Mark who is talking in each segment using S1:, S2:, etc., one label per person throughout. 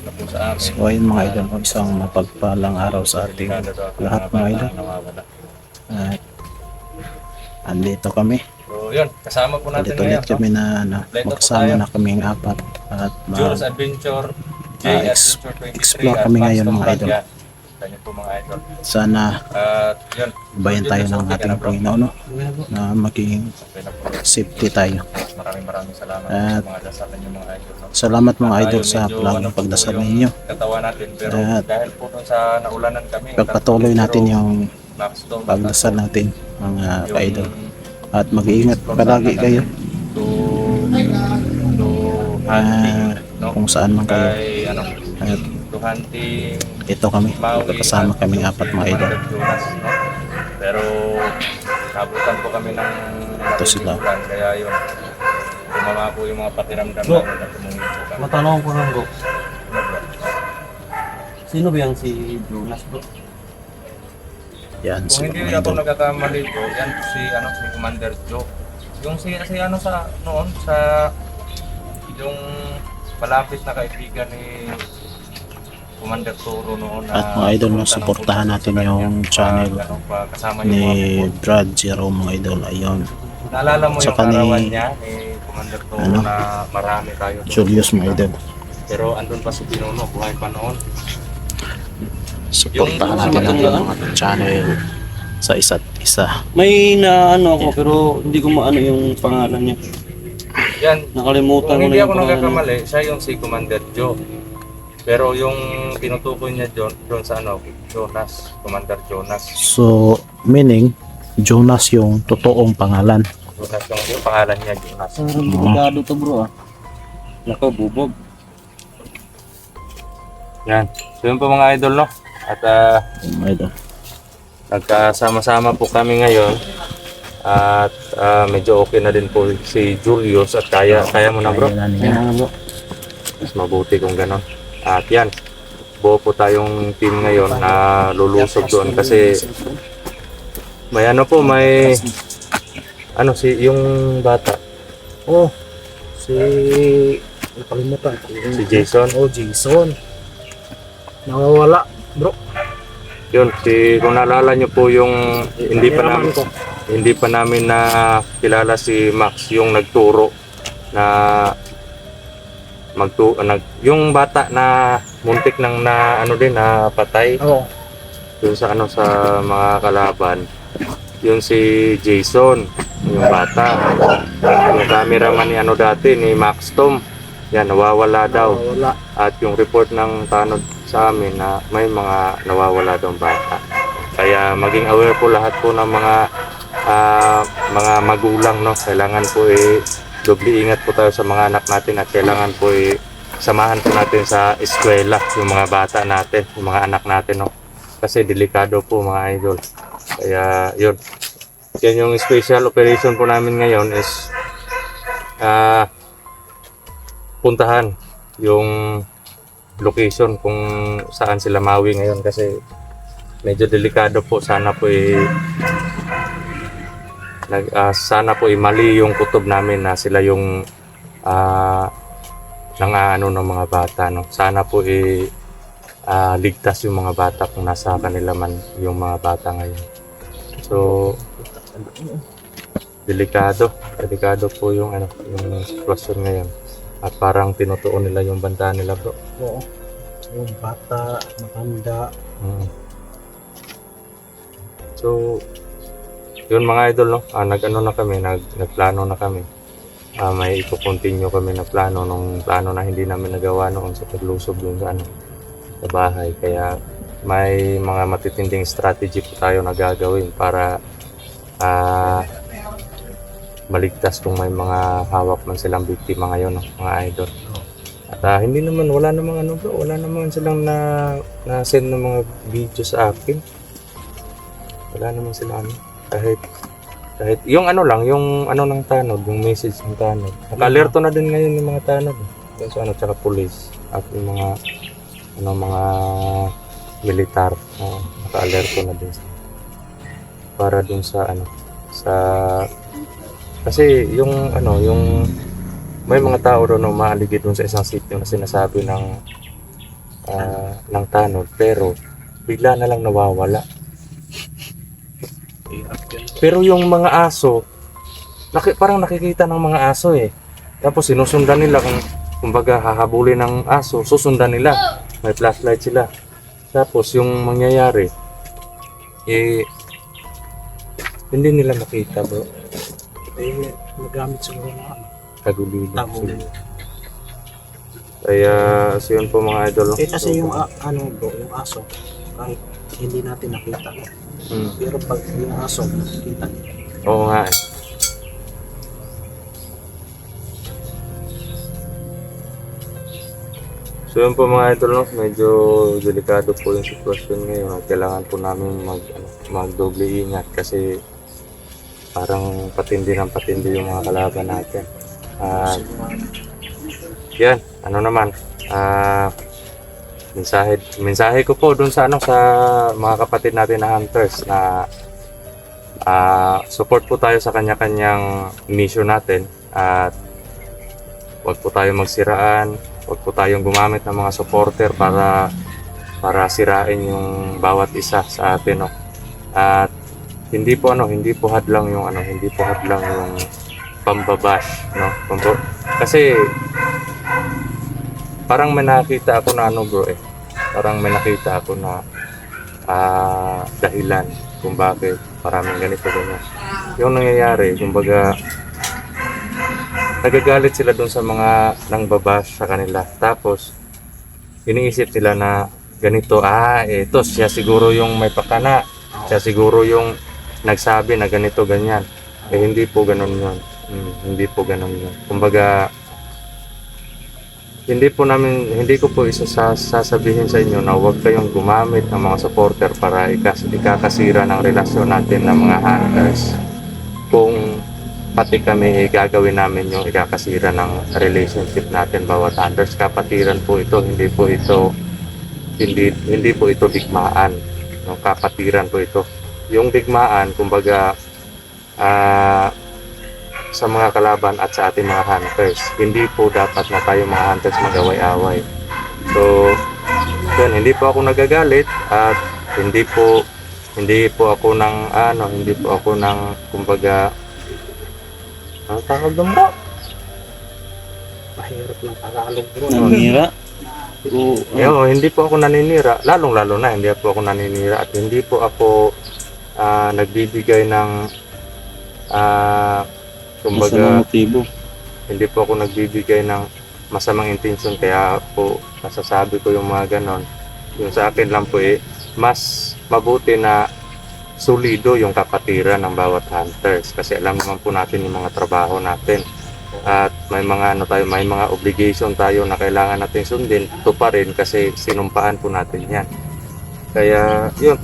S1: na po sa amin.
S2: So ayun mga idol, isang mapagpalang araw sa ating lahat mga idol. At andito kami.
S1: So yun, kasama po natin
S2: Ulit-ulit
S1: ngayon.
S2: kami na magkasama na kaming apat. At
S1: Jules Adventure, J Adventure 23
S2: explore
S1: at
S2: kami ngayon
S1: Maxton
S2: mga idol.
S1: Vlog. Kanya po mga idol.
S2: Sana
S1: At yun,
S2: bayan tayo ng ating Panginoon, no? Na maging
S1: okay na po.
S2: safety tayo.
S1: Maraming salamat
S2: At
S1: sa mga dasalan niyo mga idol. No?
S2: salamat mga idol
S1: Tayo
S2: sa
S1: medyo,
S2: palaging
S1: po
S2: pagdasal
S1: yung
S2: ninyo.
S1: katawan natin, pero
S2: At
S1: dahil po dun sa naulanan kami,
S2: pagpatuloy natin yung
S1: Maxton,
S2: pagdasal natin mga
S1: yung
S2: ka-idol. At mag-iingat palagi kayo
S1: to hunting, no?
S2: kung saan man kayo.
S1: Kay, ano,
S2: At
S1: to hunting
S2: ito kami,
S1: Maui
S2: kasama
S1: at
S2: kaming apat mga idol.
S1: Jonas, no? Pero nabutan po kami ng
S2: Ito sila.
S1: ulan, kaya yun, tumama po yung mga pakiramdam namin na tumungin po kami.
S3: Matanong ko lang bro, sino ba yan si Jonas bro?
S2: Yan
S1: Kung
S2: sila
S1: hindi
S2: mga
S1: ako
S2: idol.
S1: nagkakamali po, yan si Commander Joe. Yung si ano sa noon sa yung malapit na kaibigan ni Commander Toro noon na
S2: At mga idol, no, suportahan natin yung channel
S1: kasama yung mga
S2: ni
S1: people.
S2: Brad Zero mga idol. Ayun,
S1: Naalala mo yung
S2: Saka ni-
S1: arawan niya ni Commander Toro
S2: ano,
S1: na marami tayo doon.
S2: Julius mga idol.
S1: Pero andun pa si Pinuno, buhay pa noon.
S2: Suportahan natin ang mga channel sa isa't isa.
S3: May na ano ako pero hindi ko maano yung pangalan niya.
S1: Yan,
S3: Nakalimutan
S1: kung
S3: ko na
S1: hindi
S3: yung
S1: ako
S3: pangalan niya.
S1: nagkakamali, siya yung si Commander Joe. Pero yung tinutukoy niya doon sa ano, Jonas, Commander Jonas.
S2: So, meaning, Jonas yung totoong pangalan.
S1: Jonas yung pangalan niya, Jonas.
S3: Parang delikado to bro ah. Nako, bubog.
S1: Yan. So yun po mga idol, no? At
S2: Mga idol.
S1: nagkasama-sama po kami ngayon. At medyo okay na din po si Julius at kaya mo na bro.
S2: Kaya na
S3: Kaya
S2: niya.
S3: nga bro.
S1: Mas mabuti kung ganon. At yan, buo po tayong team ngayon na lulusob doon kasi may ano po, may ano si yung bata.
S2: Oh, si... Nakalimutan.
S1: Si Jason.
S2: Oh, Jason. Nawawala, bro.
S1: Yun, kung naalala nyo po yung hindi pa namin na kilala si Max yung nagturo na yung bata na muntik nang na ano din na patay
S2: Oh.
S1: yun sa ano sa mga kalaban. Yun si Jason, yung bata. Yung cameraman ni ano dati ni Max Tom. Yan, nawawala daw.
S2: Nawawala.
S1: At yung report ng tanod sa amin na may mga nawawala daw bata. Kaya maging aware po lahat po ng mga magulang, no. Kailangan po doble ingat po tayo sa mga anak natin at kailangan po samahan po natin sa eskwela yung mga bata natin, yung mga anak natin, no. Kasi delikado po mga idol. Kaya yun. Yan yung special operation po namin ngayon is puntahan yung location kung saan sila mawi ngayon kasi medyo delikado po. Sana po sana po mali yung kutob namin na sila yung nangaano ng mga bata, no. Sana po ligtas yung mga bata kung nasa kanila man yung mga bata ngayon. So delikado po yung yung sitwasyon ngayon. At parang tinutuon nila yung banda nila, bro.
S2: Oo. Yung bata, matanda.
S1: So, yun mga idol, no? Nag-ano na kami, nagplano na kami. May i-continue kami na plano nung plano na hindi namin nagawa noon sa paglusob dun sa sa bahay. Kaya may mga matitinding strategy po tayo na gagawin para maligtas kung may mga hawak man silang biktima ngayon, no, mga idol. At hindi naman, wala naman silang na-send ng mga video sa akin. Wala naman sila kahit yung yung ng tanod, yung message ng tanod. Naka-alerto na din ngayon yung mga tanod. Yung sa tsaka police at yung mga militar. Naka-alerto na din sila. Para dun sa kasi yung may mga tao doon na umaaligid doon sa isang sitio na sinasabi ng ng tanod, pero bigla na lang nawawala. Pero yung mga aso, parang nakikita ng mga aso eh. Tapos sinusundan nila kumbaga hahabulin ng aso, susundan nila. May flashlight sila. Tapos yung mangyayari, hindi nila makita bro.
S2: Magamit siguro ng
S1: Kagulilo.
S2: tagulin.
S1: Kaya so yun po mga idol.
S2: Kasi yung bro, yung aso, kahit hindi natin nakita. Pero pag yung aso, nakikita niya.
S1: Oo nga eh. So yun po mga idol, no? Medyo delikado po yung sitwasyon ngayon. Kailangan po namin magdoble ingat kasi parang patindi ng patindi yung mga kalaban natin. Yan, ano naman, mensahe ko po dun sa sa mga kapatid natin na hunters na support po tayo sa kanya-kanyang mission natin at wag po tayo magsiraan, wag po tayong gumamit ng mga supporter para sirain yung bawat isa sa atin, no. At hindi po hadlang yung pambabash, no. Kasi parang may nakita ako na bro eh. Parang may nakita ako na dahilan kung bakit maraming ganito ganyan. Yung nangyayari, kumbaga nagagalit sila dun sa mga nang babash sa kanila. Tapos iniisip nila na ganito, ito siya siguro yung may pakana. Siya siguro yung nagsabi na ganito ganyan. Hindi po ganun yun. Hindi po ganun yun. Kumbaga hindi ko po sasabihin sa inyo na huwag kayong gumamit ng mga supporter para ikakasira ng relasyon natin ng mga hunters. Kung pati kami gagawin namin yung ikakasira ng relationship natin bawat hunters, kapatiran po ito, hindi po ito digmaan. No, kapatiran po ito. Yung digmaan, kumbaga sa mga kalaban at sa ating mga hunters. Hindi po dapat na tayo mga hunters mag-away-away. So, yun, hindi po ako nagagalit at hindi po ako kumbaga tawag doon bro?
S2: Mahirap ng Tagalog bro.
S3: Nangira.
S1: Hindi po ako naninira. Lalong-lalo na, hindi po ako naninira at hindi po ako nagbibigay ng kumbaga,
S3: Masamang motibo.
S1: hindi po ako nagbibigay ng masamang intensyon, kaya po nasasabi ko yung mga ganon. Yung sa akin lang po mas mabuti na solido yung kapatiran ng bawat hunters kasi alam naman po natin yung mga trabaho natin at may mga obligation tayo na kailangan natin sundin, ito pa rin kasi sinumpaan po natin yan. Kaya yun,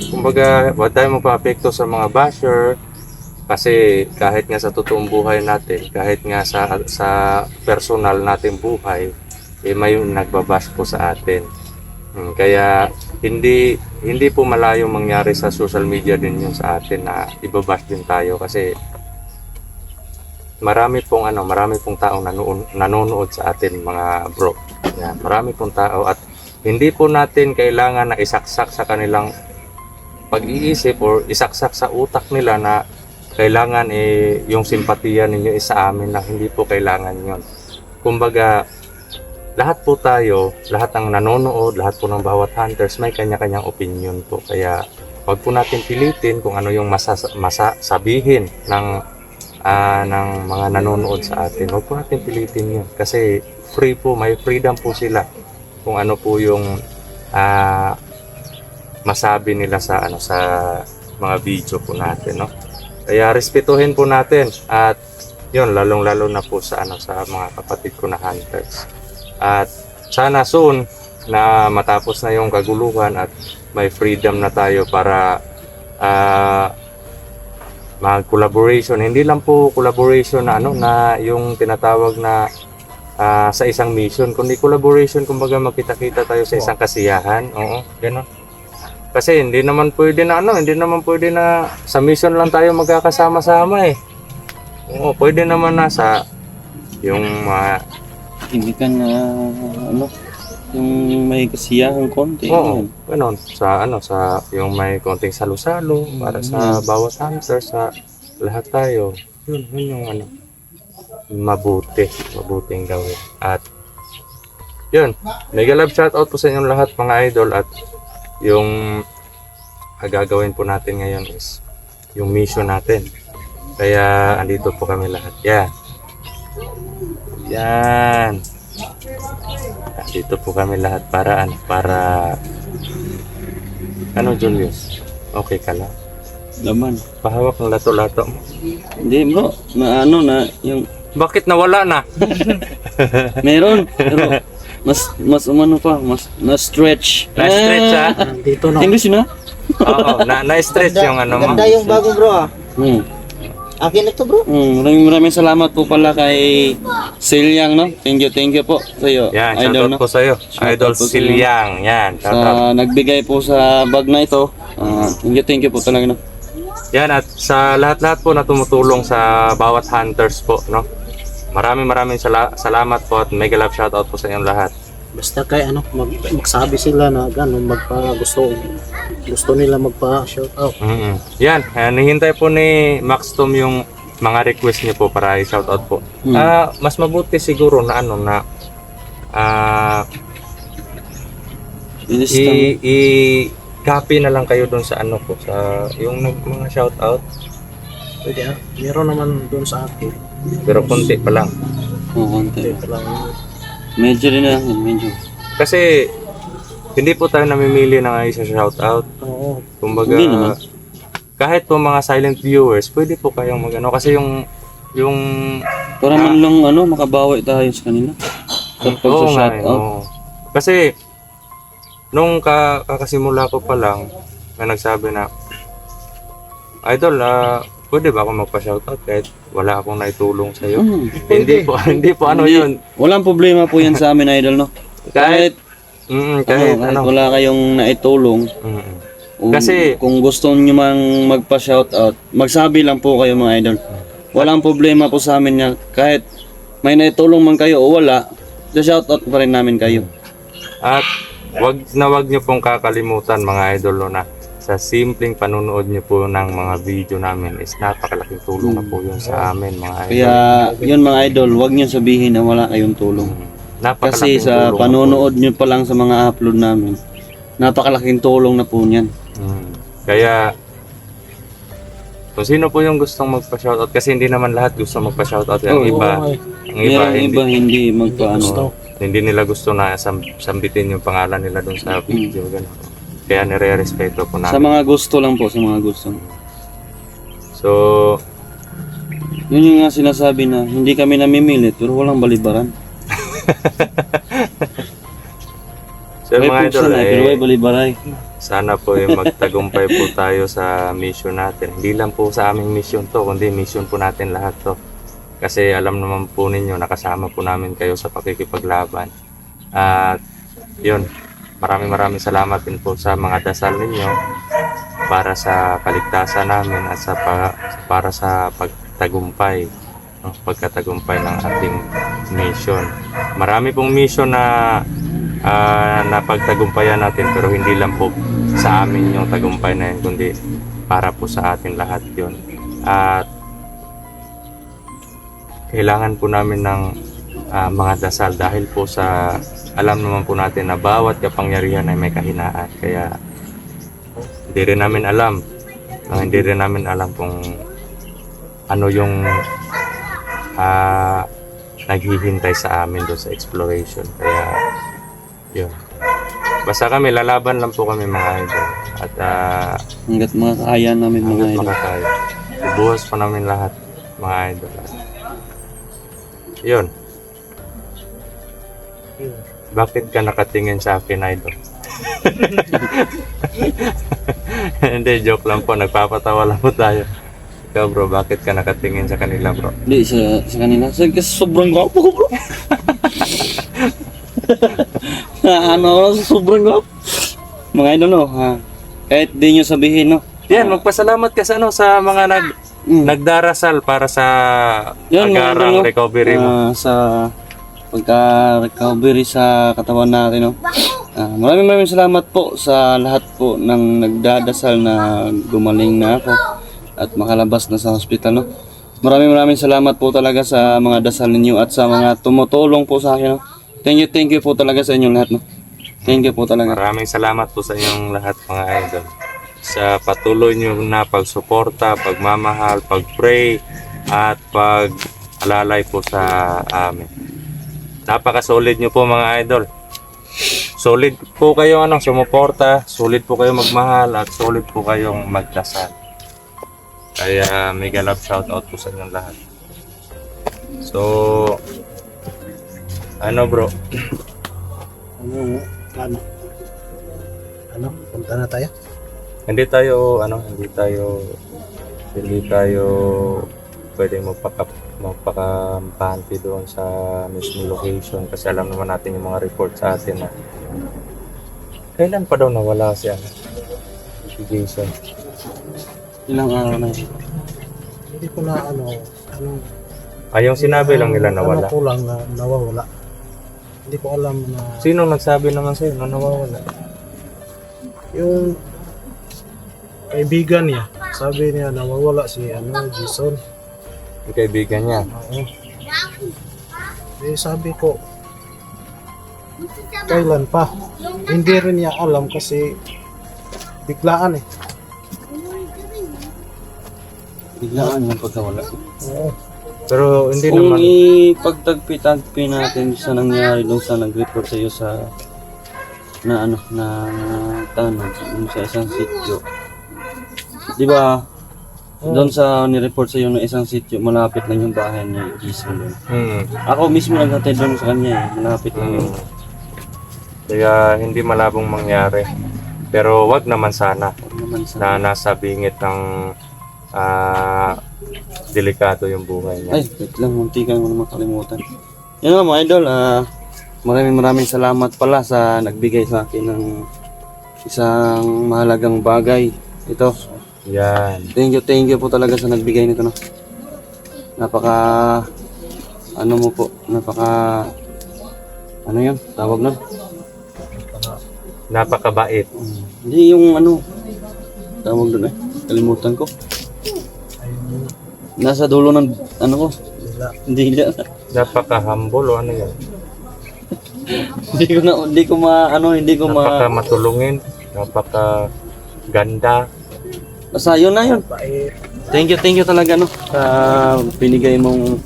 S1: kumbaga wag tayo magpa-apekto sa mga basher. Kasi kahit nga sa totoong buhay natin, kahit nga sa personal nating buhay, may nagbabash po sa atin. Kaya hindi po malayong mangyari sa social media din yung sa atin na ibabash din tayo kasi marami pong taong nanonood sa atin mga bro. Yan, marami pong tao at hindi po natin kailangan na isaksak sa kanilang pag-iisip or isaksak sa utak nila na kailangan yung simpatiya ninyo sa amin, na hindi po kailangan yon. Kumbaga, lahat po tayo, lahat ng nanonood, lahat po ng bawat hunters may kanya-kanyang opinion po. Kaya wag po natin pilitin kung ano yung masasabihin ng mga nanonood sa atin. Wag po natin pilitin yun kasi free po, may freedom po sila kung ano po yung masabi nila sa mga video po natin, no? Kaya respetuhin po natin at yun, lalong-lalo na po sa mga kapatid ko na hunters. At sana soon na matapos na yung kaguluhan at may freedom na tayo para mag-collaboration. Hindi lang po collaboration na yung tinatawag na sa isang mission, kundi collaboration, kumbaga magkita-kita tayo sa isang kasiyahan. Oo, gano'n. Kasi hindi naman pwede na sa mission lang tayo magkakasama-sama eh. Oo, pwede naman na sa yung
S3: Hindi ka na Yung may kasiyahan konti.
S1: Oo,
S3: Yan.
S1: ganun. Sa yung may konting salo-salo para sa bawat hunter, sa lahat tayo. Yun yung mabuting gawin. At yun, mega love shoutout po sa inyong lahat mga idol, at yung gagawin po natin ngayon is yung mission natin. Kaya andito po kami lahat. Yan. Andito po kami lahat para Julius? Okay ka lang?
S3: Laman.
S1: Pahawak ng lato-lato mo.
S3: Hindi bro, na yung
S1: Bakit nawala na?
S3: meron. Pero mas umano pa, mas na-stretch.
S1: Na-stretch ha?
S2: Dito no.
S3: English na?
S1: Oo, na-stretch yung ano mo.
S4: Ganda yung bago bro ah. Akin ito bro.
S3: Maraming salamat po pala kay Silyang, no? Thank you po sa iyo.
S1: Yan,
S3: Idol,
S1: shoutout
S3: no?
S1: po sa'yo.
S3: Shoutout
S1: Idol
S3: po sa'yo.
S1: Silyang. Yan, shoutout.
S3: Sa nagbigay po sa bag na ito. Thank you po talaga, no?
S1: Yan, at sa lahat-lahat po na tumutulong sa bawat hunters po, no? Maraming salamat po at mega love shoutout po sa inyong lahat.
S2: Basta kay magsabi sila na gano'n gusto nila magpa-shout out.
S1: Yan, nihintay po ni Max Tom yung mga request niyo po para i-shoutout po. Mas mabuti siguro na i-copy na lang kayo doon sa ko, sa yung mga shoutout.
S2: Pwede meron naman doon sa akin.
S1: Pero konti pa lang.
S3: Konti.
S2: Ito lang.
S3: Medyo rin na, medyo.
S1: Kasi hindi po tayo namimili ng isa shoutout.
S2: Oo.
S1: Kumbaga,
S3: Hindi naman.
S1: kahit po mga silent viewers, pwede po kayong kasi yung
S3: Para man lang makabawi tayo sa kanila. Kapag sa
S1: oo nga,
S3: shoutout.
S1: oo. Kasi nung kakasimula ko pa lang na nagsabi na, Idol, pwede ba ako magpa-shoutout kahit wala akong naitulong sa iyo? Hindi po yun.
S3: Walang problema po yan sa amin, Idol, no? Kahit
S1: Kahit
S3: wala kayong naitulong.
S1: Kasi
S3: Kung gusto niyo mang magpa-shoutout, magsabi lang po kayo mga idol. Walang problema po sa amin yan. Kahit may naitulong man kayo o wala, shoutout pa rin namin kayo.
S1: at wag niyo pong kakalimutan mga idol, no, na sa simpleng panunood niyo po ng mga video namin is napakalaking tulong na po yun sa amin mga idol.
S3: Kaya yun mga idol, wag niyo sabihin na wala kayong tulong. Kasi
S1: Napakalaking
S3: sa
S1: tulong na po.
S3: panonood nyo pa lang sa mga upload namin, napakalaking tulong na po niyan.
S1: Kaya kung sino po yung gustong magpa-shoutout, kasi hindi naman lahat gusto magpa-shoutout. Ang iba,
S3: Merong iba hindi magpaano.
S1: hindi nila gusto na sambitin yung pangalan nila dun sa video. Ganun. Kaya nire-respeto po
S3: Sa
S1: namin.
S3: mga gusto lang po, sa mga gusto.
S1: So,
S3: Yun yung nga sinasabi na hindi kami namimilit pero walang balibaran.
S1: so
S3: May
S1: mga idol,
S3: pugsa na, pero may balibaray.
S1: sana po yung magtagumpay po tayo sa mission natin. Hindi lang po sa aming mission to, kundi mission po natin lahat to. Kasi alam naman po ninyo, nakasama po namin kayo sa pakikipaglaban. At yun, maraming salamat din po sa mga dasal ninyo para sa kaligtasan namin at para sa pagtagumpay, no? Pagkatagumpay ng ating mission. Marami pong mission na napagtagumpayan natin, pero hindi lang po sa amin yung tagumpay na yun, kundi para po sa atin lahat yun. At kailangan po namin ng mga dasal dahil po sa alam naman po natin na bawat kapangyarihan ay may kahinaan. Kaya hindi rin namin alam kung ano yung naghihintay sa amin doon sa exploration. Kaya yun, basta kami lalaban lang po kami mga idol, at
S3: Hanggat makakaya namin mga
S1: hanggat
S3: idol.
S1: makakaya ibuhos pa namin lahat mga idol. Yun, bakit ka nakatingin sa akin, idol? Hindi, joke lang po, nagpapatawa lang po tayo. Ikaw bro, bakit ka nakatingin sa kanila bro?
S3: Hindi, sa kanila. Kasi sobrang gwapo ko bro. Sobrang gwapo. Mga idol no, kahit di nyo sabihin no.
S1: Yan, magpasalamat ka sa sa mga nagdarasal para sa
S3: Yan, mga
S1: agarang
S3: idol, no?
S1: recovery mo.
S3: Sa pagka-recovery sa katawan natin, no? Maraming salamat po sa lahat po ng nagdadasal na gumaling na ako at makalabas na sa hospital, no? Maraming salamat po talaga sa mga dasal ninyo at sa mga tumutulong po sa akin, no? Thank you po talaga sa inyong lahat, no? Thank you po talaga.
S1: Maraming salamat po sa inyong lahat mga idol. Sa patuloy nyo na pagsuporta, pagmamahal, pagpray, at pag-alalay po sa amin. Napaka-solid nyo po mga idol. Solid po kayo sumuporta, solid po kayo magmahal, at solid po kayong magdasal. Kaya mega love shoutout po sa inyong lahat. So, bro?
S2: Punta na tayo?
S1: Hindi tayo pwedeng magpakampante doon sa mismo location kasi alam naman natin yung mga report sa atin na kailan pa daw nawala si Jason.
S3: Ilang araw na yun.
S2: Hindi ko na
S1: Yung sinabi lang nila nawala.
S2: ko lang na nawawala. Hindi ko alam na
S1: Sino nagsabi naman sa'yo na nawawala?
S2: yung kaibigan niya. Sabi niya nawawala si Jason.
S1: Yung kaibigan niya.
S2: Oo. Sabi ko, kailan pa? Hindi rin niya alam kasi biglaan eh.
S3: Biglaan yung pagkawala.
S2: Oo.
S1: Pero hindi
S3: Kung
S1: naman
S3: ipagtagpi natin sa nangyari doon sa nag-report sa iyo sa na tanong sa isang sitio. Di ba? Doon sa ni-report sa iyo ng isang sitio, malapit lang yung bahay niya, Jason doon. Ako mismo naghatid doon sa kanya eh, malapit lang yun.
S1: Kaya hindi malabong mangyari. Pero wag naman sana
S3: Huwag naman sa...
S1: na nasa bingit ng delikado yung buhay niya.
S3: Ay, wait lang, munti ka mo makalimutan. Yan nga mga idol, maraming salamat pala sa nagbigay sa akin ng isang mahalagang bagay. Ito,
S1: Yan.
S3: thank you po talaga sa nagbigay nito, no. Napaka yun, tawag nun.
S1: Napakabait.
S3: Hindi yung tawag dun kalimutan ko. Nasa dulo ng ko. Hindi
S1: Napaka-humble o ano yan?
S3: hindi ko
S1: Napaka-matulungin. Napaka-ganda.
S3: Basta yun na yun. Thank you talaga sa binigay mong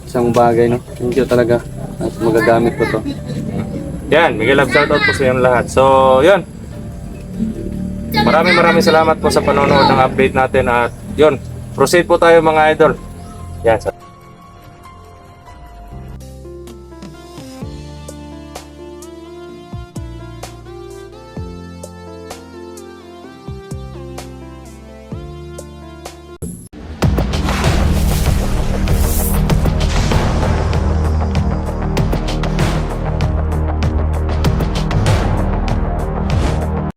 S3: isang bagay, no. Thank you talaga at magagamit ko to.
S1: Yan, Miguel love shoutout po sa inyong lahat. So, yun. Maraming salamat po sa panonood ng update natin at yun, proceed po tayo mga idol. Yan.